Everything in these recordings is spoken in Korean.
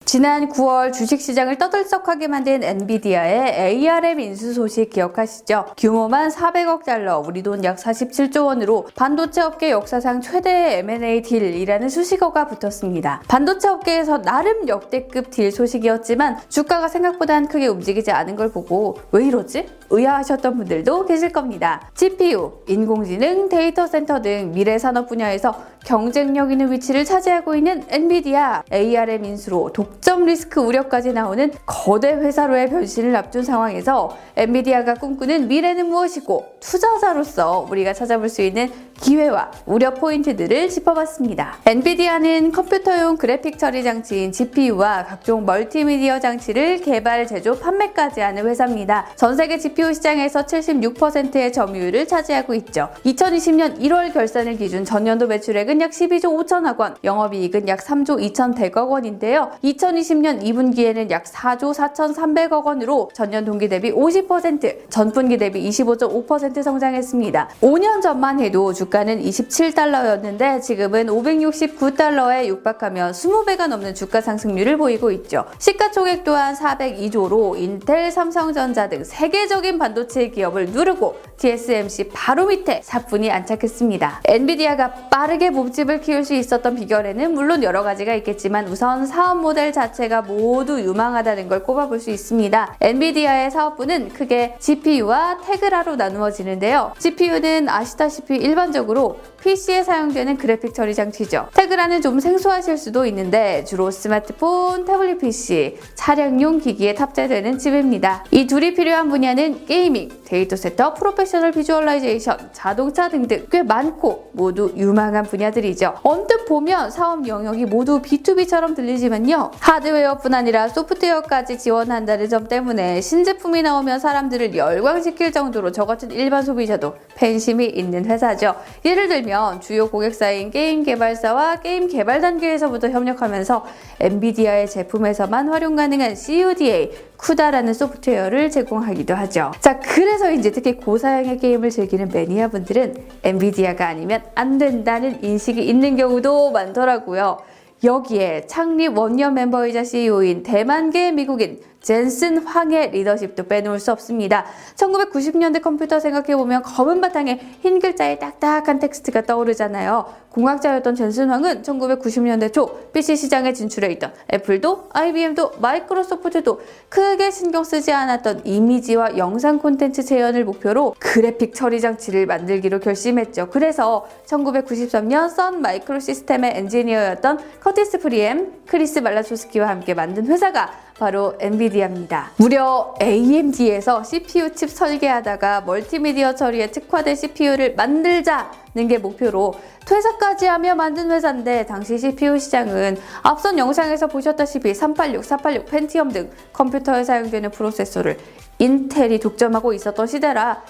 지난 9월 주식시장을 떠들썩하게 만든 엔비디아의 ARM 인수 소식 기억하시죠? 규모만 400억 달러, 우리 돈 약 47조 원으로 반도체 업계 역사상 최대의 M&A 딜이라는 수식어가 붙었습니다. 반도체 업계에서 나름 역대급 딜 소식이었지만 주가가 생각보단 크게 움직이지 않은 걸 보고 왜 이러지? 의아하셨던 분들도 계실 겁니다. GPU, 인공지능, 데이터 센터 등 미래 산업 분야에서 경쟁력 있는 위치를 차지하고 있는 엔비디아, ARM 인수로 독점 리스크 우려까지 나오는 거대 회사로의 변신을 앞둔 상황에서 엔비디아가 꿈꾸는 미래는 무엇이고 투자자로서 우리가 찾아볼 수 있는 기회와 우려 포인트들을 짚어봤습니다. 엔비디아는 컴퓨터용 그래픽 처리 장치인 GPU와 각종 멀티미디어 장치를 개발, 제조, 판매까지 하는 회사입니다. 전 세계 GPU 시장에서 76%의 점유율을 차지하고 있죠. 2020년 1월 결산일 기준 전년도 매출액은 약 12조 5천억 원, 영업이익은 약 3조 2,100억 원인데요. 2020년 2분기에는 약 4조 4,300억 원으로 전년 동기 대비 50%, 전분기 대비 25.5% 성장했습니다. 5년 전만 해도 주가는 27달러였는데 지금은 569달러에 육박하며 20배가 넘는 주가 상승률을 보이고 있죠. 시가총액 또한 402조로 인텔, 삼성전자 등 세계적인 반도체 기업을 누르고 TSMC 바로 밑에 사뿐히 안착했습니다. 엔비디아가 빠르게 몸집을 키울 수 있었던 비결에는 물론 여러 가지가 있겠지만 우선 사업 모델 자체가 모두 유망하다는 걸 꼽아볼 수 있습니다. 엔비디아의 사업부는 크게 GPU와 테그라로 나누어지는데요. GPU는 아시다시피 일반적으로 PC에 사용되는 그래픽 처리 장치죠. 테그라는 좀 생소하실 수도 있는데 주로 스마트폰, 태블릿 PC, 차량용 기기에 탑재되는 칩입니다. 이 둘이 필요한 분야는 게이밍, 데이터 센터, 프로페셔널 비주얼라이제이션, 자동차 등등 꽤 많고 모두 유망한 분야들이죠. 언뜻 보면 사업 영역이 모두 B2B처럼 들리지만요. 하드웨어뿐 아니라 소프트웨어까지 지원한다는 점 때문에 신제품이 나오면 사람들을 열광시킬 정도로 저 같은 일반 소비자도 팬심이 있는 회사죠. 예를 들면 주요 고객사인 게임 개발사와 게임 개발 단계에서부터 협력하면서 엔비디아의 제품에서만 활용 가능한 CUDA, 쿠다라는 소프트웨어를 제공하기도 하죠. 자, 그래서 이제 특히 고사양의 게임을 즐기는 매니아분들은 엔비디아가 아니면 안 된다는 인식이 있는 경우도 많더라고요. 여기에 창립 원년 멤버이자 CEO인 대만계 미국인 젠슨 황의 리더십도 빼놓을 수 없습니다. 1990년대 컴퓨터 생각해보면 검은 바탕에 흰 글자에 딱딱한 텍스트가 떠오르잖아요. 공학자였던 젠슨 황은 1990년대 초 PC 시장에 진출해 있던 애플도 IBM도 마이크로소프트도 크게 신경 쓰지 않았던 이미지와 영상 콘텐츠 재현을 목표로 그래픽 처리 장치를 만들기로 결심했죠. 그래서 1993년 선 마이크로 시스템의 엔지니어였던 커티스 프리엠, 크리스 말라소스키와 함께 만든 회사가 바로 엔비디아입니다. 무려 AMD에서 CPU 칩 설계하다가 멀티미디어 처리에 특화된 CPU를 만들자는 게 목표로 퇴사까지 하며 만든 회사인데 당시 CPU 시장은 앞선 영상에서 보셨다시피 386, 486, 펜티엄 등 컴퓨터에 사용되는 프로세서를 인텔이 독점하고 있었던 시대라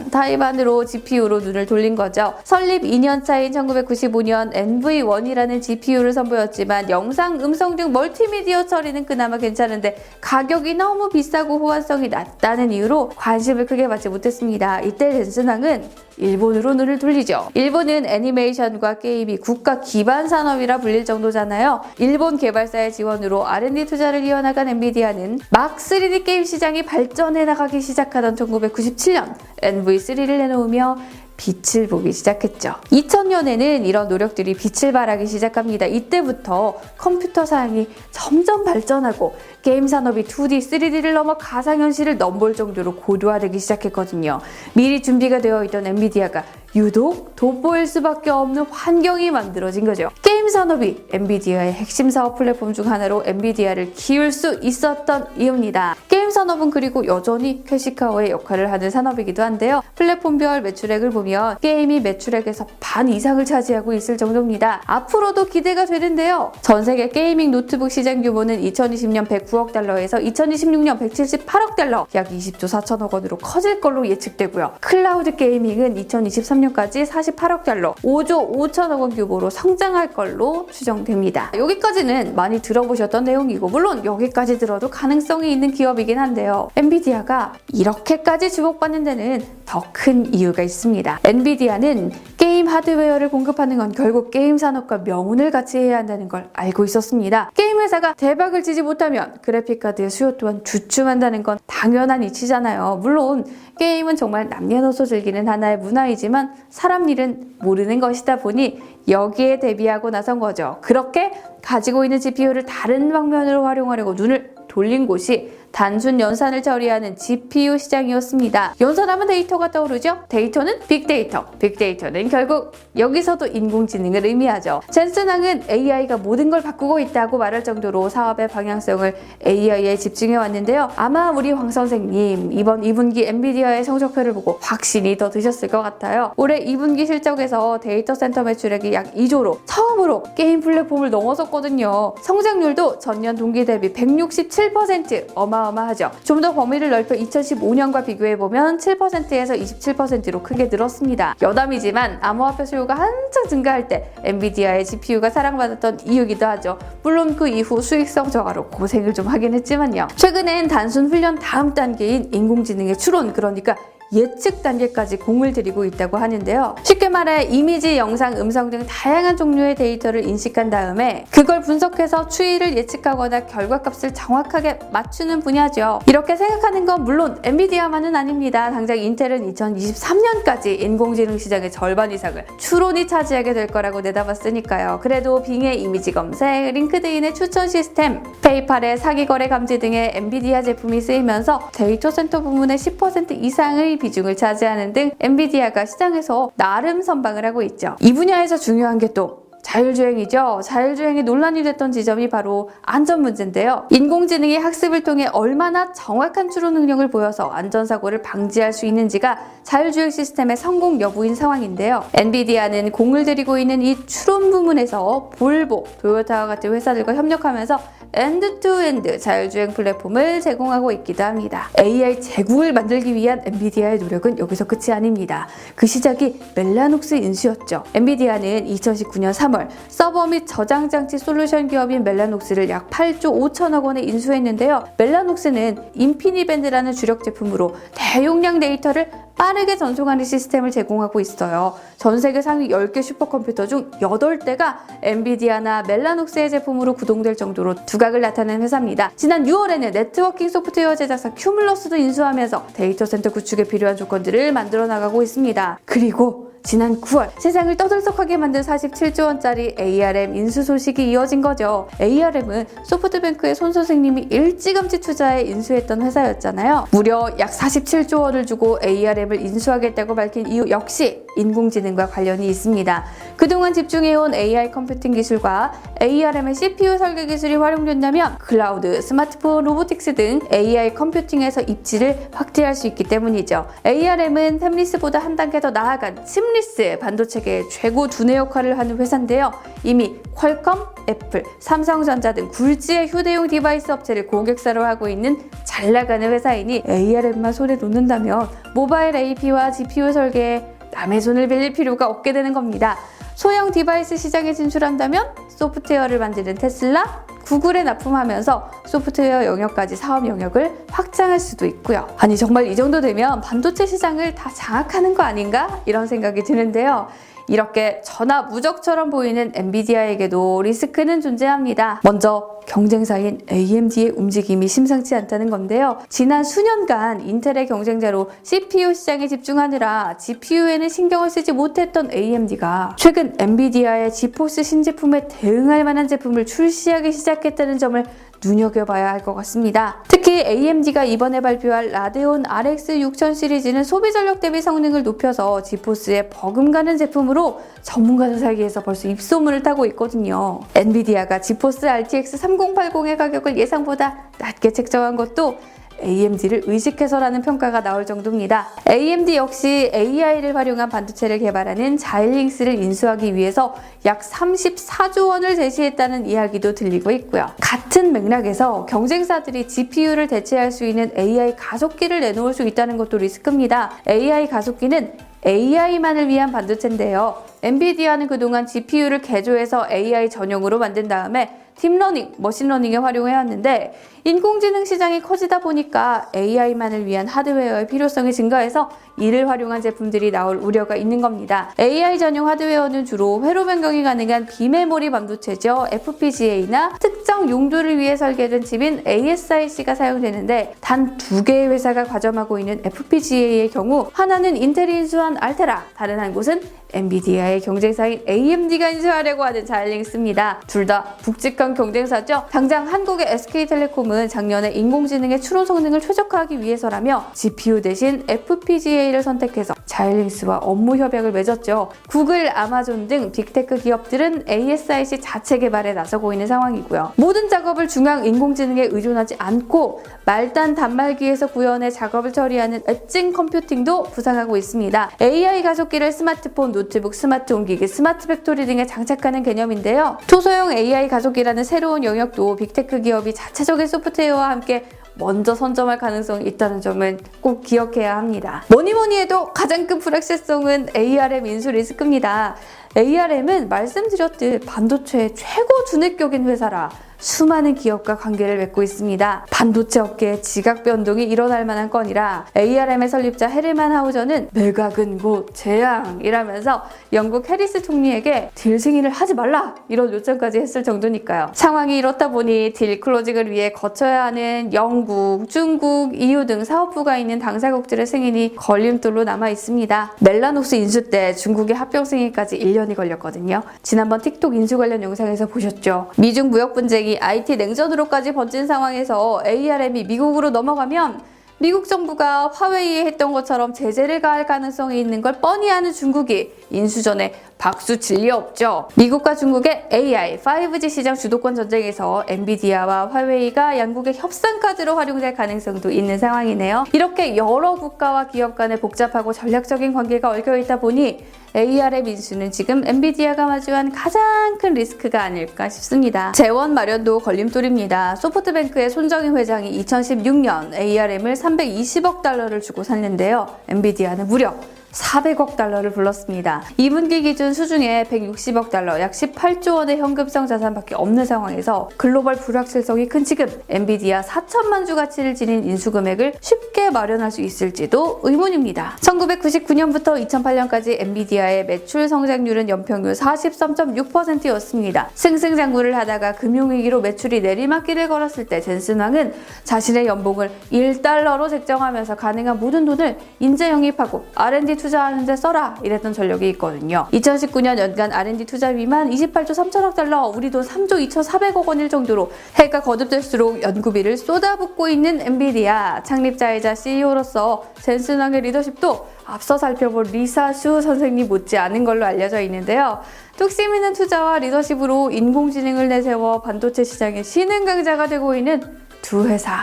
타이반으로 GPU로 눈을 돌린 거죠. 설립 2년 차인 1995년 NV1이라는 GPU를 선보였지만 영상, 음성 등 멀티미디어 처리는 그나마 괜찮은데 가격이 너무 비싸고 호환성이 낮다는 이유로 관심을 크게 받지 못했습니다. 이때 젠슨왕은 일본으로 눈을 돌리죠. 일본은 애니메이션과 게임이 국가 기반 산업이라 불릴 정도잖아요. 일본 개발사의 지원으로 R&D 투자를 이어나간 엔비디아는 막 3D 게임 시장이 발전해 나가기 시작하던 1997년 NV3를 내놓으며 빛을 보기 시작했죠. 2000년에는 이런 노력들이 빛을 발하기 시작합니다. 이때부터 컴퓨터 사양이 점점 발전하고 게임 산업이 2D, 3D를 넘어 가상현실을 넘볼 정도로 고도화되기 시작했거든요. 미리 준비가 되어 있던 엔비디아가 유독 돋보일 수밖에 없는 환경이 만들어진 거죠. 게임 산업이 엔비디아의 핵심 사업 플랫폼 중 하나로 엔비디아를 키울 수 있었던 이유입니다. 게임 산업은 그리고 여전히 캐시카우의 역할을 하는 산업이기도 한데요. 플랫폼별 매출액을 보면 게임이 매출액에서 반 이상을 차지하고 있을 정도입니다. 앞으로도 기대가 되는데요. 전 세계 게이밍 노트북 시장 규모는 2020년 109억 달러에서 2026년 178억 달러, 약 20조 4천억 원으로 커질 걸로 예측되고요. 클라우드 게이밍은 2023년까지 48억 달러, 5조 5천억 원 규모로 성장할 걸로 추정됩니다. 여기까지는 많이 들어보셨던 내용이고 물론 여기까지 들어도 가능성이 있는 기업이긴 한데요. 엔비디아가 이렇게까지 주목받는 데는 더 큰 이유가 있습니다. 엔비디아는 게임 하드웨어를 공급하는 건 결국 게임 산업과 명운을 같이 해야 한다는 걸 알고 있었습니다. 게임 회사가 대박을 치지 못하면 그래픽카드의 수요 또한 주춤한다는 건 당연한 이치잖아요. 물론 게임은 정말 남녀노소 즐기는 하나의 문화이지만 사람 일은 모르는 것이다 보니 여기에 대비하고 나선 거죠. 그렇게 가지고 있는 GPU를 다른 방면으로 활용하려고 눈을 돌린 곳이 단순 연산을 처리하는 GPU 시장이었습니다. 연산하면 데이터가 떠오르죠? 데이터는 빅데이터, 빅데이터는 결국 여기서도 인공지능을 의미하죠. 젠슨항은 AI가 모든 걸 바꾸고 있다고 말할 정도로 사업의 방향성을 AI에 집중해 왔는데요. 아마 우리 황 선생님 이번 2분기 엔비디아의 성적표를 보고 확신이 더 드셨을 것 같아요. 올해 2분기 실적에서 데이터 센터 매출액이 약 2조로 처음으로 게임 플랫폼을 넘어섰거든요. 성장률도 전년 동기 대비 167% 어마어마하죠. 좀 더 범위를 넓혀 2015년과 비교해보면 7%에서 27%로 크게 늘었습니다. 여담이지만 암호화폐 수요가 한창 증가할 때 엔비디아의 GPU가 사랑받았던 이유기도 하죠. 물론 그 이후 수익성 저하로 고생을 좀 하긴 했지만요. 최근엔 단순 훈련 다음 단계인 인공지능의 추론, 그러니까 예측 단계까지 공을 들이고 있다고 하는데요. 쉽게 말해 이미지, 영상, 음성 등 다양한 종류의 데이터를 인식한 다음에 그걸 분석해서 추이를 예측하거나 결과값을 정확하게 맞추는 분야죠. 이렇게 생각하는 건 물론 엔비디아만은 아닙니다. 당장 인텔은 2023년까지 인공지능 시장의 절반 이상을 추론이 차지하게 될 거라고 내다봤으니까요. 그래도 빙의 이미지 검색, 링크드인의 추천 시스템, 페이팔의 사기 거래 감지 등의 엔비디아 제품이 쓰이면서 데이터 센터 부문의 10% 이상의 비중을 차지하는 등 엔비디아가 시장에서 나름 선방을 하고 있죠. 이 분야에서 중요한 게 또 자율주행이죠. 자율주행이 논란이 됐던 지점이 바로 안전 문제인데요. 인공지능이 학습을 통해 얼마나 정확한 추론 능력을 보여서 안전사고를 방지할 수 있는지가 자율주행 시스템의 성공 여부인 상황인데요. 엔비디아는 공을 들이고 있는 이 추론 부문에서 볼보, 토요타와 같은 회사들과 협력하면서 엔드투엔드 자율주행 플랫폼을 제공하고 있기도 합니다. AI 제국을 만들기 위한 엔비디아의 노력은 여기서 끝이 아닙니다. 그 시작이 멜라녹스 인수였죠. 엔비디아는 2019년 3월 서버 및 저장 장치 솔루션 기업인 멜라녹스를 약 8조 5천억 원에 인수했는데요. 멜라녹스는 인피니밴드라는 주력 제품으로 대용량 데이터를 빠르게 전송하는 시스템을 제공하고 있어요. 전 세계 상위 10개 슈퍼컴퓨터 중 8대가 엔비디아나 멜라녹스의 제품으로 구동될 정도로 두각을 나타낸 회사입니다. 지난 6월에는 네트워킹 소프트웨어 제작사 큐뮬러스도 인수하면서 데이터 센터 구축에 필요한 조건들을 만들어 나가고 있습니다. 그리고 지난 9월 세상을 떠들썩하게 만든 47조 원짜리 ARM 인수 소식이 이어진 거죠. ARM은 소프트뱅크의 손 선생님이 일찌감치 투자해 인수했던 회사였잖아요. 무려 약 47조 원을 주고 ARM을 인수하겠다고 밝힌 이유 역시 인공지능과 관련이 있습니다. 그동안 집중해온 AI 컴퓨팅 기술과 ARM의 CPU 설계 기술이 활용된다면 클라우드, 스마트폰, 로보틱스 등 AI 컴퓨팅에서 입지를 확대할 수 있기 때문이죠. ARM은 템리스보다 한 단계 더 나아간 칩리스 반도체계의 최고 두뇌 역할을 하는 회사인데요. 이미 퀄컴, 애플, 삼성전자 등 굴지의 휴대용 디바이스 업체를 고객사로 하고 있는 잘 나가는 회사이니 ARM만 손에 놓는다면 모바일 AP와 GPU 설계에 남의 손을 빌릴 필요가 없게 되는 겁니다. 소형 디바이스 시장에 진출한다면 소프트웨어를 만드는 테슬라, 구글에 납품하면서 소프트웨어 영역까지 사업 영역을 확장할 수도 있고요. 아니 정말 이 정도 되면 반도체 시장을 다 장악하는 거 아닌가? 이런 생각이 드는데요. 이렇게 전화무적처럼 보이는 엔비디아에게도 리스크는 존재합니다. 먼저 경쟁사인 AMD의 움직임이 심상치 않다는 건데요. 지난 수년간 인텔의 경쟁자로 CPU 시장에 집중하느라 GPU에는 신경을 쓰지 못했던 AMD가 최근 엔비디아의 지포스 신제품에 대응할 만한 제품을 출시하기 시작했다는 점을 눈여겨봐야 할 것 같습니다. 특히 AMD가 이번에 발표할 라데온 RX 6000 시리즈는 소비 전력 대비 성능을 높여서 지포스에 버금가는 제품으로 전문가들 사이에서 벌써 입소문을 타고 있거든요. 엔비디아가 지포스 RTX 3080의 가격을 예상보다 낮게 책정한 것도 AMD를 의식해서라는 평가가 나올 정도입니다. AMD 역시 AI를 활용한 반도체를 개발하는 자일링스를 인수하기 위해서 약 34조 원을 제시했다는 이야기도 들리고 있고요. 같은 맥락에서 경쟁사들이 GPU를 대체할 수 있는 AI 가속기를 내놓을 수 있다는 것도 리스크입니다. AI 가속기는 AI만을 위한 반도체인데요. 엔비디아는 그동안 GPU를 개조해서 AI 전용으로 만든 다음에 딥러닝, 머신러닝에 활용해왔는데 인공지능 시장이 커지다 보니까 AI만을 위한 하드웨어의 필요성이 증가해서 이를 활용한 제품들이 나올 우려가 있는 겁니다. AI 전용 하드웨어는 주로 회로 변경이 가능한 비메모리 반도체죠. FPGA나 특정 용도를 위해 설계된 칩인 ASIC가 사용되는데 단 2개의 회사가 과점하고 있는 FPGA의 경우 하나는 인텔이 인수한 알테라, 다른 한 곳은 엔비디아의 경쟁사인 AMD가 인수하려고 하는 자이링스입니다. 둘 다 굵직한 경쟁사죠. 당장 한국의 SK텔레콤은 작년에 인공지능의 추론 성능을 최적화하기 위해서라며 GPU 대신 FPGA를 선택해서 자이링스와 업무 협약을 맺었죠. 구글, 아마존 등 빅테크 기업들은 ASIC 자체 개발에 나서고 있는 상황이고요. 모든 작업을 중앙 인공지능에 의존하지 않고 말단 단말기에서 구현해 작업을 처리하는 엣징 컴퓨팅도 부상하고 있습니다. AI 가속기를 스마트폰, 노트북, 스마트 홈기기, 스마트 팩토리 등에 장착하는 개념인데요. 초소형 AI 가속기라는 새로운 영역도 빅테크 기업이 자체적인 소프트웨어와 함께 먼저 선점할 가능성이 있다는 점은 꼭 기억해야 합니다. 뭐니 해도 가장 큰 불확실성은 ARM 인수 리스크입니다. ARM은 말씀드렸듯 반도체의 최고 주ник격인 회사라 수많은 기업과 관계를 맺고 있습니다. 반도체 업계에 지각 변동이 일어날 만한 건이라 ARM의 설립자 헤르만 하우저는 매각은 곧 재앙이라면서 영국 해리스 총리에게 딜 승인을 하지 말라 이런 요청까지 했을 정도니까요. 상황이 이렇다 보니 딜 클로징을 위해 거쳐야 하는 영국, 중국, EU 등 사업부가 있는 당사국들의 승인이 걸림돌로 남아 있습니다. 멜라노스 인수 때 중국의 합병 승인까지 1년이 걸렸거든요. 지난번 틱톡 인수 관련 영상에서 보셨죠. 미중 무역 분쟁이 IT 냉전으로까지 번진 상황에서 ARM이 미국으로 넘어가면 미국 정부가 화웨이에 했던 것처럼 제재를 가할 가능성이 있는 걸 뻔히 아는 중국이 인수 전에 박수 칠 리 없죠. 미국과 중국의 AI, 5G 시장 주도권 전쟁에서 엔비디아와 화웨이가 양국의 협상 카드로 활용될 가능성도 있는 상황이네요. 이렇게 여러 국가와 기업 간의 복잡하고 전략적인 관계가 얽혀있다 보니 ARM 인수는 지금 엔비디아가 마주한 가장 큰 리스크가 아닐까 싶습니다. 재원 마련도 걸림돌입니다. 소프트뱅크의 손정인 회장이 2016년 ARM을 320억 달러를 주고 샀는데요. 엔비디아는 무려 400억 달러를 불렀습니다. 2분기 기준 수중에 160억 달러, 약 18조 원의 현금성 자산밖에 없는 상황에서 글로벌 불확실성이 큰 지금 엔비디아 4천만 주 가치를 지닌 인수 금액을 쉽게 마련할 수 있을지도 의문입니다. 1999년부터 2008년까지 엔비디아의 매출 성장률은 연평균 43.6%였습니다. 승승장구를 하다가 금융위기로 매출이 내리막길을 걸었을 때 젠슨 황은 자신의 연봉을 1달러로 책정하면서 가능한 모든 돈을 인재 영입하고 R&D 투자하는 데 써라 이랬던 전력이 있거든요. 2019년 연간 R&D 투자비만 28조 3천억 달러, 우리 돈 3조 2,400억 원일 정도로 해가 거듭될수록 연구비를 쏟아붓고 있는 엔비디아. 창립자이자 CEO로서 젠슨 황의 리더십도 앞서 살펴본 리사 슈 선생님 못지 않은 걸로 알려져 있는데요. 뚝심 있는 투자와 리더십으로 인공지능을 내세워 반도체 시장의 신흥 강자가 되고 있는 두 회사.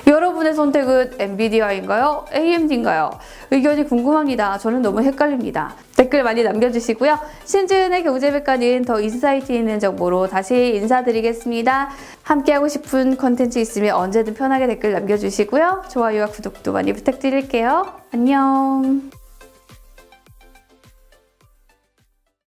여러분의 선택은 엔비디아인가요? AMD인가요? 의견이 궁금합니다. 저는 너무 헷갈립니다. 댓글 많이 남겨주시고요. 신지은의 경제백과는 더 인사이트 있는 정보로 다시 인사드리겠습니다. 함께하고 싶은 컨텐츠 있으면 언제든 편하게 댓글 남겨주시고요. 좋아요와 구독도 많이 부탁드릴게요. 안녕.